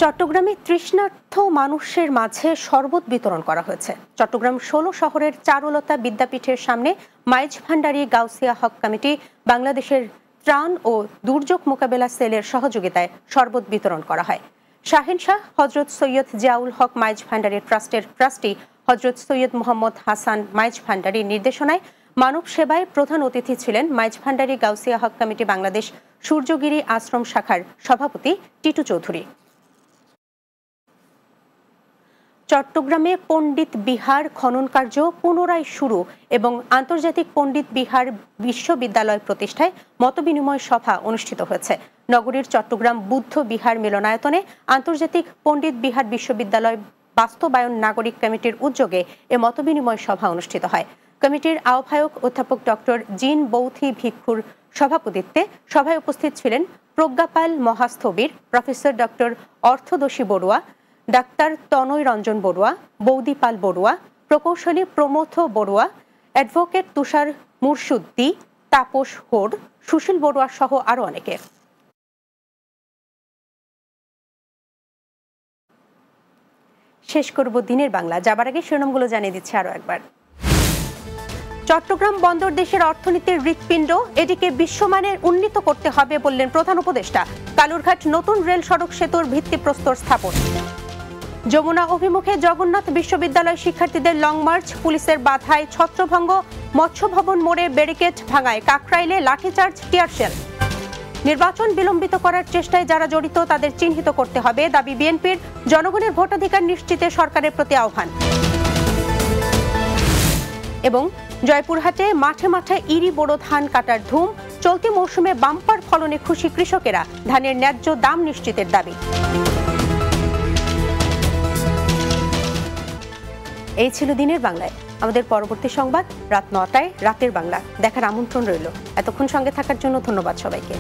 চট্টগ্রামে তৃষ্ণার্ত মানুষের মাঝে শরবত বিতরণ করা হয়েছে। চট্টগ্রাম ১৬ শহরের চারুলতা বিদ্যাপীঠের সামনে মাইজভান্ডারী গাউসিয়া হক কমিটি, বাংলাদেশের ত্রাণ ও দুর্যোগ মোকাবেলা সেলের সহযোগিতায় শরবত বিতরণ করা হয়। শাহিন শাহ হজরত সৈয়দ জিয়াউল হক মাইজভান্ডারী ট্রাস্টের ট্রাস্টি হজরত সৈয়দ মোহাম্মদ হাসান মাইজভান্ডারীর নির্দেশনায় মানব সেবায় প্রধান অতিথি ছিলেন মাইজভান্ডারী গাউসিয়া হক কমিটি বাংলাদেশ সূর্যগিরি আশ্রম শাখার সভাপতি টিটু চৌধুরী। চট্টগ্রামে পণ্ডিত বিহার খনন কার্য পুনরায় শুরু এবং আন্তর্জাতিক পণ্ডিত বিহার বিশ্ববিদ্যালয় প্রতিষ্ঠায় মতবিনিময় সভা অনুষ্ঠিত হয়েছে। নগরীর চট্টগ্রাম বুদ্ধ বিহার মিলনায়তনে আন্তর্জাতিক পণ্ডিত বিহার বিশ্ববিদ্যালয় বাস্তবায়ন নাগরিক কমিটির উদ্যোগে এ মতবিনিময় সভা অনুষ্ঠিত হয়। কমিটির আহ্বায়ক অধ্যাপক ডক্টর জিন বৌথি ভিক্ষুর সভাপতিত্বে সভায় উপস্থিত ছিলেন প্রজ্ঞাপাল মহাস্থবির, প্রফেসর ডক্টর অর্থদোষী বড়ুয়া, ডাক্তার তনয় রঞ্জন বড়ুয়া, বৌদিপাল বড়ুয়া, প্রকৌশলী প্রমথ বড়ুয়া, অ্যাডভোকেট তুষার মুরশুদ্দি, তাপস হোড, সুশীল বড়ুয়া সহ আরো অনেকে। শেষ করব দিনের বাংলা, যাবার আগে শিরোনামগুলো জানিয়ে দিচ্ছে আরো একবার। চট্টগ্রাম বন্দর দেশের অর্থনীতির হৃৎপিণ্ড, এটিকে বিশ্বমানের উন্নীত করতে হবে বললেন প্রধান উপদেষ্টা। কালুরঘাট নতুন রেল সড়ক সেতুর ভিত্তিপ্রস্তর স্থাপন। যমুনা অভিমুখে জগন্নাথ বিশ্ববিদ্যালয় শিক্ষার্থীদের লং মার্চ, পুলিশের বাধায় ছত্রভঙ্গ। মৎস্য ভবন মোড়ে ব্যারিকেড ভাঙায় কাকরাইলে লাঠিচার্জ, টিয়ারশেল। নির্বাচন বিলম্বিত করার চেষ্টায় যারা জড়িত তাদের চিহ্নিত করতে হবে, দাবি বিএনপির। জনগণের ভোটাধিকার নিশ্চিতে সরকারের প্রতি আহ্বান। এবং জয়পুরহাটে মাঠে মাঠে ইরি বোরো ধান কাটার ধুম। চলতি মৌসুমে বাম্পার ফলনে খুশি কৃষকেরা, ধানের ন্যায্য দাম নিশ্চিতের দাবি। এই ছিল দিনের বাংলায়। আমাদের পরবর্তী সংবাদ রাত ৯টায় রাতের বাংলা দেখার আমন্ত্রণ রইল। এতক্ষণ সঙ্গে থাকার জন্য ধন্যবাদ সবাইকে।